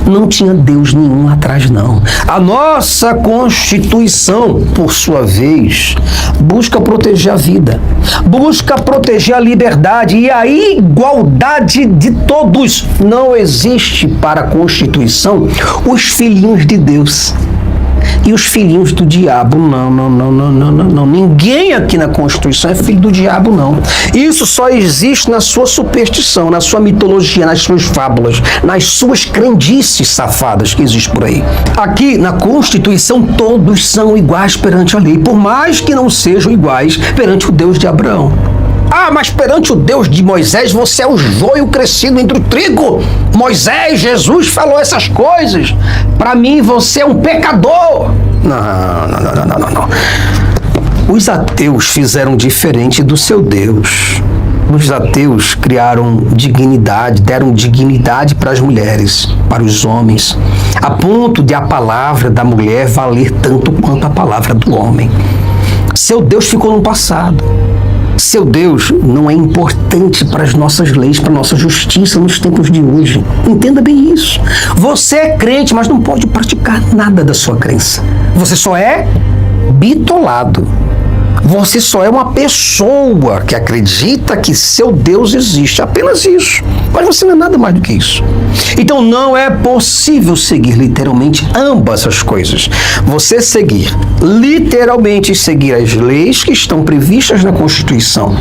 Não tinha Deus nenhum lá atrás, não. A nossa Constituição, por sua vez, busca proteger a vida, busca proteger a liberdade e a igualdade de todos. Não existe para a Constituição os filhinhos de Deus e os filhinhos do diabo. Não. Ninguém aqui na Constituição é filho do diabo, não. Isso só existe na sua superstição, na sua mitologia, nas suas fábulas, nas suas crendices safadas que existem por aí. Aqui na Constituição todos são iguais perante a lei, por mais que não sejam iguais perante o Deus de Abraão. Mas perante o Deus de Moisés, você é o joio crescido entre o trigo. Moisés, Jesus falou essas coisas. Para mim, você é um pecador. Não. Os ateus fizeram diferente do seu Deus. Os ateus criaram dignidade, deram dignidade para as mulheres, para os homens, a ponto de a palavra da mulher valer tanto quanto a palavra do homem. Seu Deus ficou no passado. Seu Deus não é importante para as nossas leis, para a nossa justiça nos tempos de hoje. Entenda bem isso. Você é crente, mas não pode praticar nada da sua crença. Você só é bitolado. Você só é uma pessoa que acredita que seu Deus existe. Apenas isso. Mas você não é nada mais do que isso. Então não é possível seguir literalmente ambas as coisas. Você literalmente seguir as leis que estão previstas na Constituição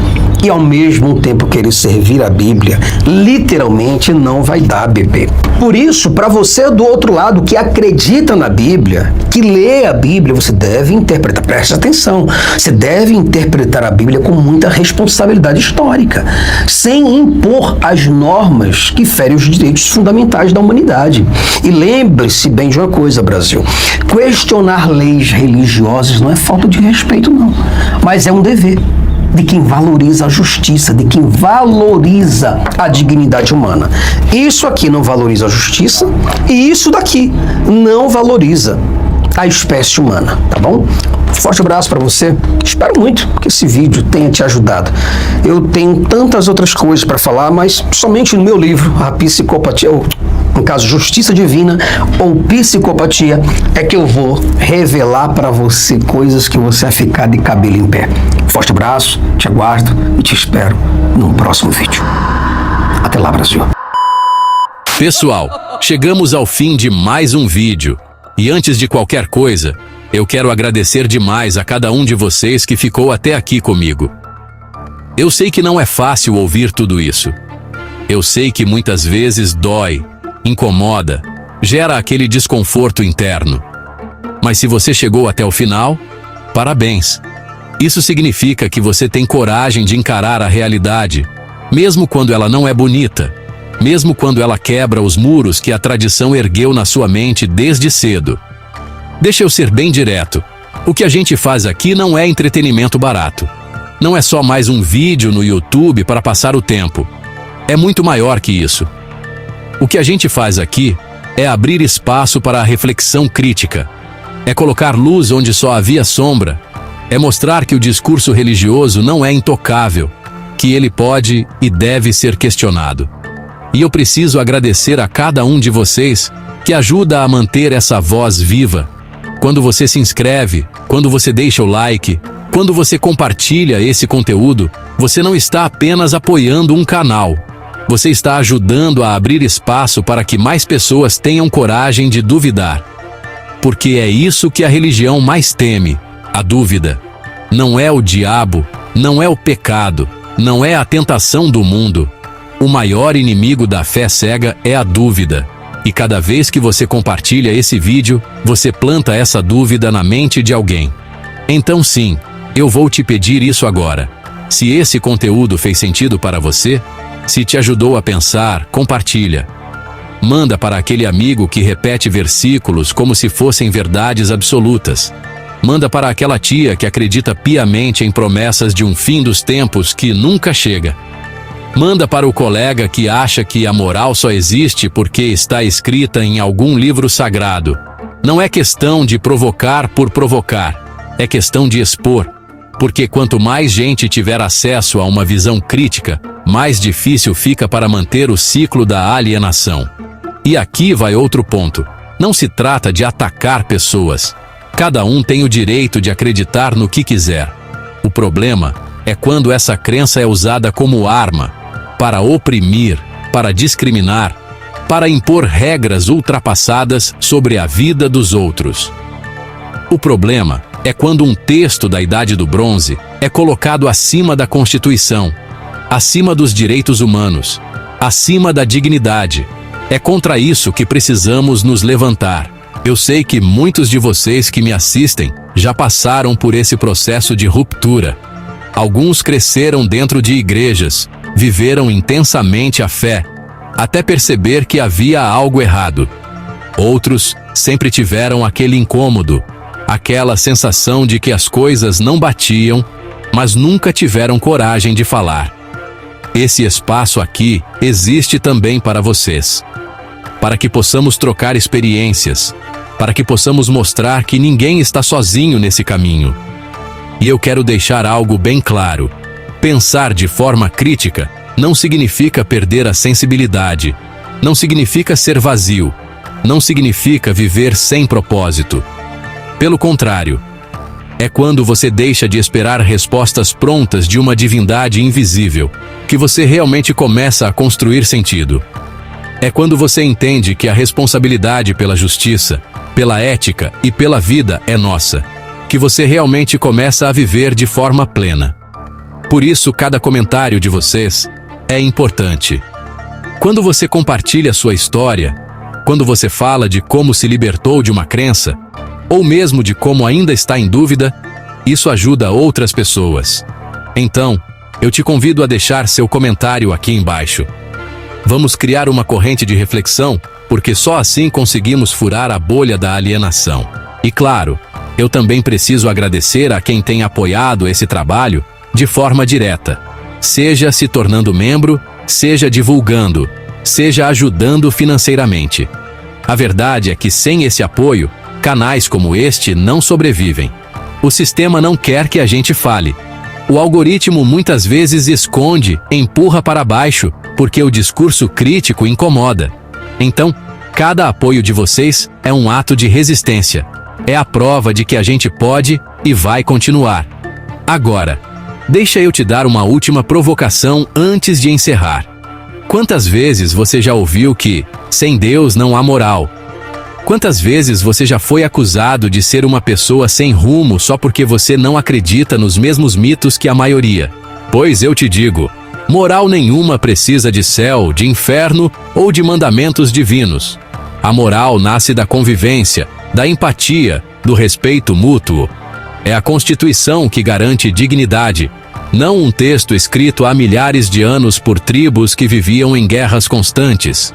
e ao mesmo tempo querer servir a Bíblia, literalmente não vai dar, bebê. Por isso, para você do outro lado que acredita na Bíblia, que lê a Bíblia, você deve interpretar. Preste atenção. Você deve interpretar a Bíblia com muita responsabilidade histórica, sem impor as normas que ferem os direitos fundamentais da humanidade. E lembre-se bem de uma coisa, Brasil: questionar leis religiosas não é falta de respeito, não, mas é um dever. de quem valoriza a justiça, de quem valoriza a dignidade humana. Isso aqui não valoriza a justiça e isso daqui não valoriza a espécie humana, tá bom? Forte abraço para você. Espero muito que esse vídeo tenha te ajudado. Eu tenho tantas outras coisas para falar, mas somente no meu livro, A Psicopatia, ou no caso, Justiça Divina ou Psicopatia, é que eu vou revelar para você coisas que você vai ficar de cabelo em pé. Forte abraço, te aguardo e te espero num próximo vídeo. Até lá, Brasil. Pessoal, chegamos ao fim de mais um vídeo. E antes de qualquer coisa, eu quero agradecer demais a cada um de vocês que ficou até aqui comigo. Eu sei que não é fácil ouvir tudo isso. Eu sei que muitas vezes dói, incomoda, gera aquele desconforto interno. Mas se você chegou até o final, parabéns. Isso significa que você tem coragem de encarar a realidade, mesmo quando ela não é bonita, mesmo quando ela quebra os muros que a tradição ergueu na sua mente desde cedo. Deixa eu ser bem direto. O que a gente faz aqui não é entretenimento barato. Não é só mais um vídeo no YouTube para passar o tempo. É muito maior que isso. O que a gente faz aqui é abrir espaço para a reflexão crítica. É colocar luz onde só havia sombra. É mostrar que o discurso religioso não é intocável, que ele pode e deve ser questionado. E eu preciso agradecer a cada um de vocês que ajuda a manter essa voz viva. Quando você se inscreve, quando você deixa o like, quando você compartilha esse conteúdo, você não está apenas apoiando um canal. Você está ajudando a abrir espaço para que mais pessoas tenham coragem de duvidar. Porque é isso que a religião mais teme, a dúvida. Não é o diabo, não é o pecado, não é a tentação do mundo. O maior inimigo da fé cega é a dúvida. E cada vez que você compartilha esse vídeo, você planta essa dúvida na mente de alguém. Então sim, eu vou te pedir isso agora. Se esse conteúdo fez sentido para você, se te ajudou a pensar, compartilha. Manda para aquele amigo que repete versículos como se fossem verdades absolutas. Manda para aquela tia que acredita piamente em promessas de um fim dos tempos que nunca chega. Manda para o colega que acha que a moral só existe porque está escrita em algum livro sagrado. Não é questão de provocar por provocar, é questão de expor. Porque quanto mais gente tiver acesso a uma visão crítica, mais difícil fica para manter o ciclo da alienação. E aqui vai outro ponto. Não se trata de atacar pessoas. Cada um tem o direito de acreditar no que quiser. O problema é quando essa crença é usada como arma para oprimir, para discriminar, para impor regras ultrapassadas sobre a vida dos outros. O problema é quando um texto da Idade do Bronze é colocado acima da Constituição, acima dos direitos humanos, acima da dignidade. É contra isso que precisamos nos levantar. Eu sei que muitos de vocês que me assistem já passaram por esse processo de ruptura. Alguns cresceram dentro de igrejas, viveram intensamente a fé, até perceber que havia algo errado. Outros sempre tiveram aquele incômodo, aquela sensação de que as coisas não batiam, mas nunca tiveram coragem de falar. Esse espaço aqui existe também para vocês, para que possamos trocar experiências, para que possamos mostrar que ninguém está sozinho nesse caminho. E eu quero deixar algo bem claro. Pensar de forma crítica não significa perder a sensibilidade, não significa ser vazio, não significa viver sem propósito. Pelo contrário, é quando você deixa de esperar respostas prontas de uma divindade invisível, que você realmente começa a construir sentido. É quando você entende que a responsabilidade pela justiça, pela ética e pela vida é nossa, que você realmente começa a viver de forma plena. Por isso, cada comentário de vocês é importante. Quando você compartilha sua história, quando você fala de como se libertou de uma crença, ou mesmo de como ainda está em dúvida, isso ajuda outras pessoas. Então, eu te convido a deixar seu comentário aqui embaixo. Vamos criar uma corrente de reflexão, porque só assim conseguimos furar a bolha da alienação. E claro, eu também preciso agradecer a quem tem apoiado esse trabalho, de forma direta, seja se tornando membro, seja divulgando, seja ajudando financeiramente. A verdade é que sem esse apoio, canais como este não sobrevivem. O sistema não quer que a gente fale. O algoritmo muitas vezes esconde, empurra para baixo, porque o discurso crítico incomoda. Então, cada apoio de vocês é um ato de resistência. É a prova de que a gente pode e vai continuar. Agora, deixa eu te dar uma última provocação antes de encerrar. Quantas vezes você já ouviu que, sem Deus não há moral? Quantas vezes você já foi acusado de ser uma pessoa sem rumo só porque você não acredita nos mesmos mitos que a maioria? Pois eu te digo, moral nenhuma precisa de céu, de inferno ou de mandamentos divinos. A moral nasce da convivência, da empatia, do respeito mútuo. É a Constituição que garante dignidade, não um texto escrito há milhares de anos por tribos que viviam em guerras constantes.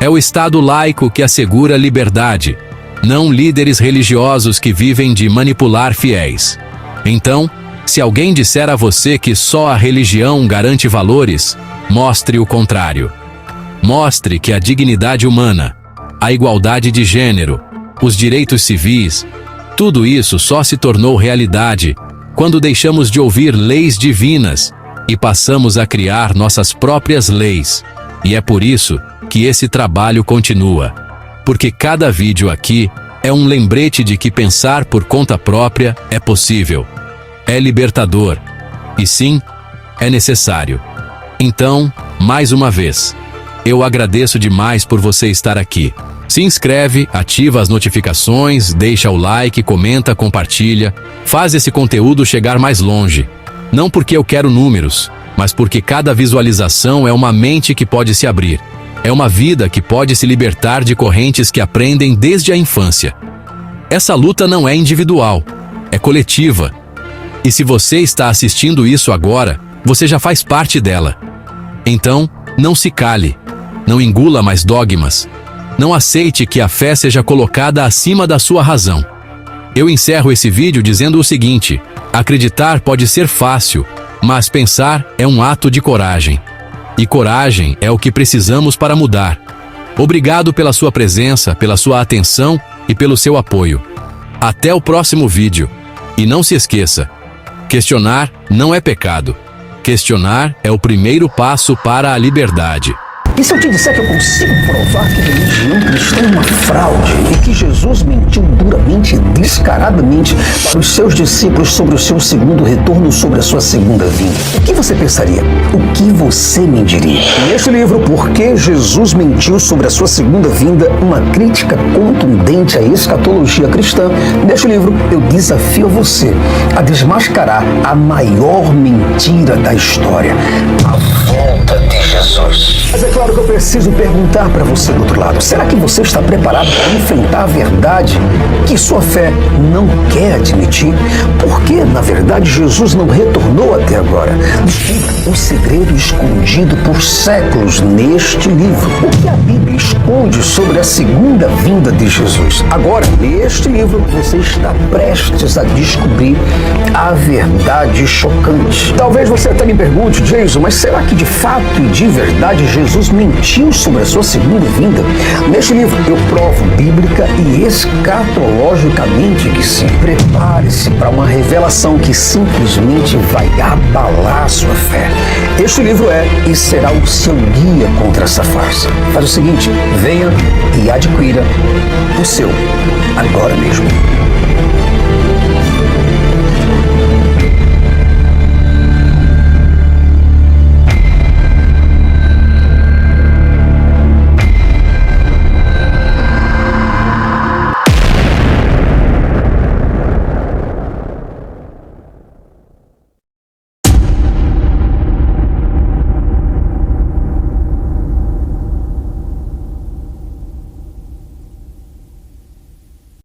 É o Estado laico que assegura liberdade, não líderes religiosos que vivem de manipular fiéis. Então, se alguém disser a você que só a religião garante valores, mostre o contrário. Mostre que a dignidade humana, a igualdade de gênero, os direitos civis, tudo isso só se tornou realidade quando deixamos de ouvir leis divinas e passamos a criar nossas próprias leis. E é por isso que esse trabalho continua. Porque cada vídeo aqui é um lembrete de que pensar por conta própria é possível. É libertador. E sim, é necessário. Então, mais uma vez, eu agradeço demais por você estar aqui. Se inscreve, ativa as notificações, deixa o like, comenta, compartilha. Faz esse conteúdo chegar mais longe. Não porque eu quero números, mas porque cada visualização é uma mente que pode se abrir. É uma vida que pode se libertar de correntes que aprendem desde a infância. Essa luta não é individual, é coletiva. E se você está assistindo isso agora, você já faz parte dela. Então, não se cale, não engula mais dogmas. Não aceite que a fé seja colocada acima da sua razão. Eu encerro esse vídeo dizendo o seguinte: acreditar pode ser fácil, mas pensar é um ato de coragem. E coragem é o que precisamos para mudar. Obrigado pela sua presença, pela sua atenção e pelo seu apoio. Até o próximo vídeo. E não se esqueça, questionar não é pecado. Questionar é o primeiro passo para a liberdade. E se eu te disser que eu consigo provar que a religião cristã é uma fraude e que Jesus mentiu duramente e descaradamente para os seus discípulos sobre o seu segundo retorno, sobre a sua segunda vinda? O que você pensaria? O que você me diria? Neste livro, Por que Jesus mentiu sobre a sua segunda vinda? Uma crítica contundente à escatologia cristã. Neste livro, eu desafio você a desmascarar a maior mentira da história: a volta de Jesus. Mas é claro que eu preciso perguntar para você do outro lado: será que você está preparado para enfrentar a verdade que sua fé não quer admitir? Por que, na verdade, Jesus não retornou até agora? Descubra o segredo escondido por séculos neste livro. O que a Bíblia esconde sobre a segunda vinda de Jesus? Agora, neste livro, você está prestes a descobrir a verdade chocante. Talvez você até me pergunte: Jason, mas será que de fato e de verdade Jesus mentiu sobre a sua segunda vinda? Neste livro eu provo bíblica e escatologicamente que sim. Prepare-se para uma revelação que simplesmente vai abalar a sua fé. Este livro é e será o seu guia contra essa farsa. Faz o seguinte: venha e adquira o seu agora mesmo.